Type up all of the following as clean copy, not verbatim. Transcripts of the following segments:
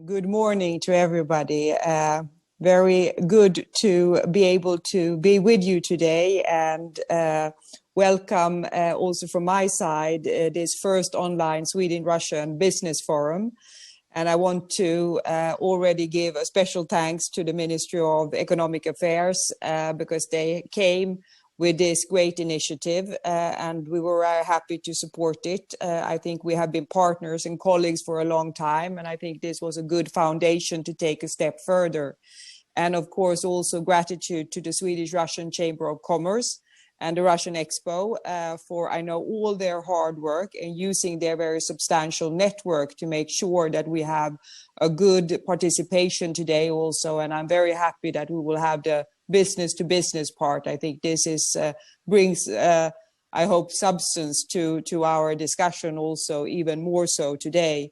Good morning to everybody. Very good to be able to be with you today, and welcome also from my side this first online Sweden-Russian business forum. And I want to already give a special thanks to the Ministry of Economic Affairs because they came with this great initiative and we were very happy to support it. I think we have been partners and colleagues for a long time, and I think this was a good foundation to take a step further. And of course, also gratitude to the Swedish-Russian Chamber of Commerce and the Russian Expo for, I know, all their hard work and using their very substantial network to make sure that we have a good participation today also. And I'm very happy that we will have the business to business part. I think this is brings, I hope, substance to our discussion also, even more so today.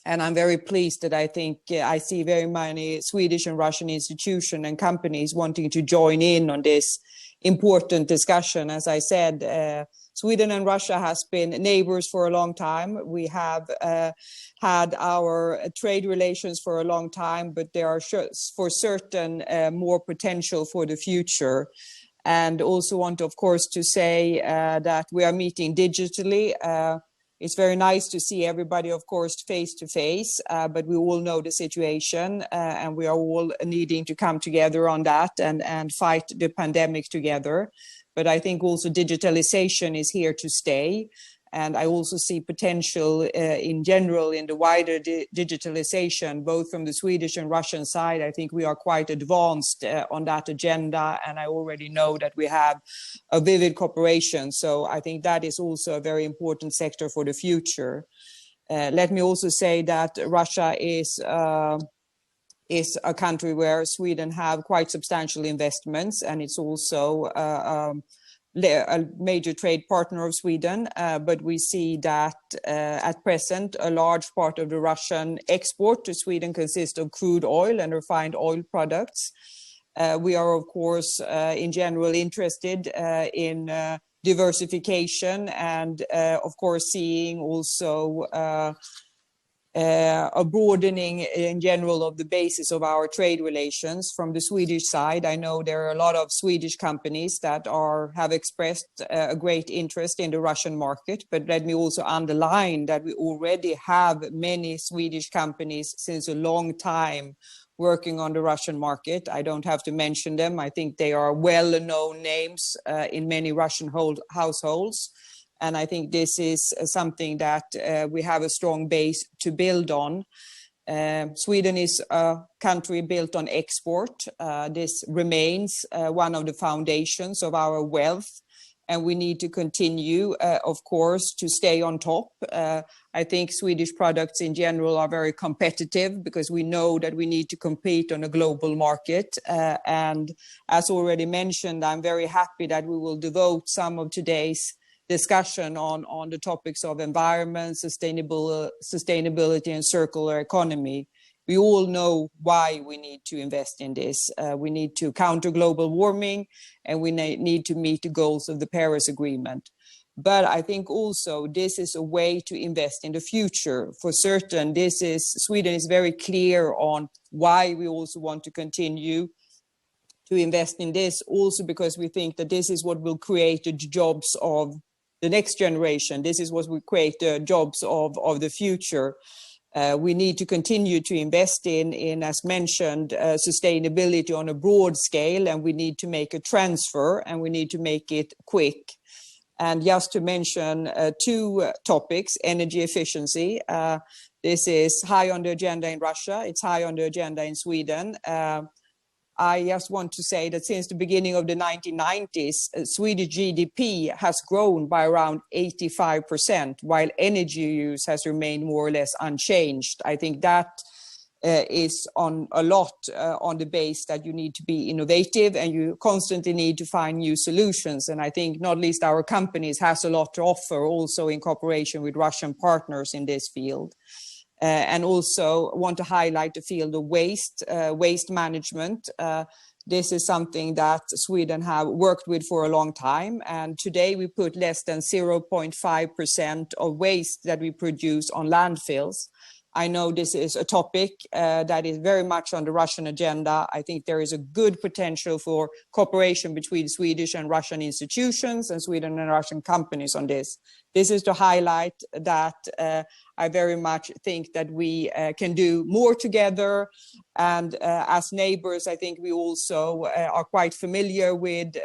And I'm very pleased that I think I see very many Swedish and Russian institutions and companies wanting to join in on this important discussion. As I said, Sweden and Russia has been neighbors for a long time. We have had our trade relations for a long time, but there are for certain more potential for the future. And also want, of course, to say that we are meeting digitally. It's very nice to see everybody, of course, face to face, but we all know the situation and we are all needing to come together on that and fight the pandemic together. But I think also digitalization is here to stay. And I also see potential in general in the wider digitalization, both from the Swedish and Russian side. I think we are quite advanced on that agenda, and I already know that we have a vivid cooperation. So I think that is also a very important sector for the future. Let me also say that Russia is a country where Sweden have quite substantial investments, and it's also a major trade partner of Sweden, but we see that at present a large part of the Russian export to Sweden consists of crude oil and refined oil products. We are, of course, in general interested in diversification and, of course, seeing also a broadening in general of the basis of our trade relations. From the Swedish side, I know there are a lot of Swedish companies that have expressed a great interest in the Russian market, but let me also underline that we already have many Swedish companies since a long time working on the Russian market. I don't have to mention them. I think they are well-known names in many Russian households. And I think this is something that we have a strong base to build on. Sweden is a country built on export. This remains one of the foundations of our wealth. And we need to continue, of course, to stay on top. I think Swedish products in general are very competitive because we know that we need to compete on a global market. And as already mentioned, I'm very happy that we will devote some of today's discussion on the topics of environment, sustainability and circular economy. We all know why we need to invest in this. We need to counter global warming and we need to meet the goals of the Paris Agreement. But I think also this is a way to invest in the future. For certain, Sweden is very clear on why we also want to continue to invest in this, also because we think that this is what will create the jobs of the next generation. This is what will create the jobs of the future. We need to continue to invest in, as mentioned, sustainability on a broad scale, and we need to make a transfer and we need to make it quick. And just to mention two topics, energy efficiency. This is high on the agenda in Russia. It's high on the agenda in Sweden. I just want to say that since the beginning of the 1990s, Swedish GDP has grown by around 85%, while energy use has remained more or less unchanged. I think that is on a lot on the base that you need to be innovative and you constantly need to find new solutions. And I think not least our companies has a lot to offer also in cooperation with Russian partners in this field. And also want to highlight the field of waste management. This is something that Sweden have worked with for a long time. And today we put less than 0.5% of waste that we produce on landfills. I know this is a topic that is very much on the Russian agenda. I think there is a good potential for cooperation between Swedish and Russian institutions and Sweden and Russian companies on this. This is to highlight that I very much think that we can do more together. And as neighbors, I think we also are quite familiar with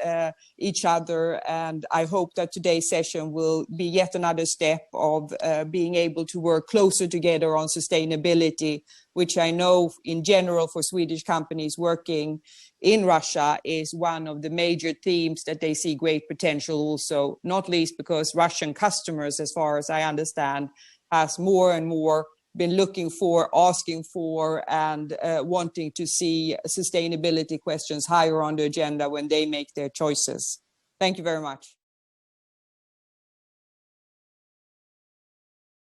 each other. And I hope that today's session will be yet another step of being able to work closer together on sustainability, which I know in general for Swedish companies working in Russia is one of the major themes that they see great potential also, not least because Russian customers, as far as I understand, has more and more been looking for, asking for, and wanting to see sustainability questions higher on the agenda when they make their choices. Thank you very much.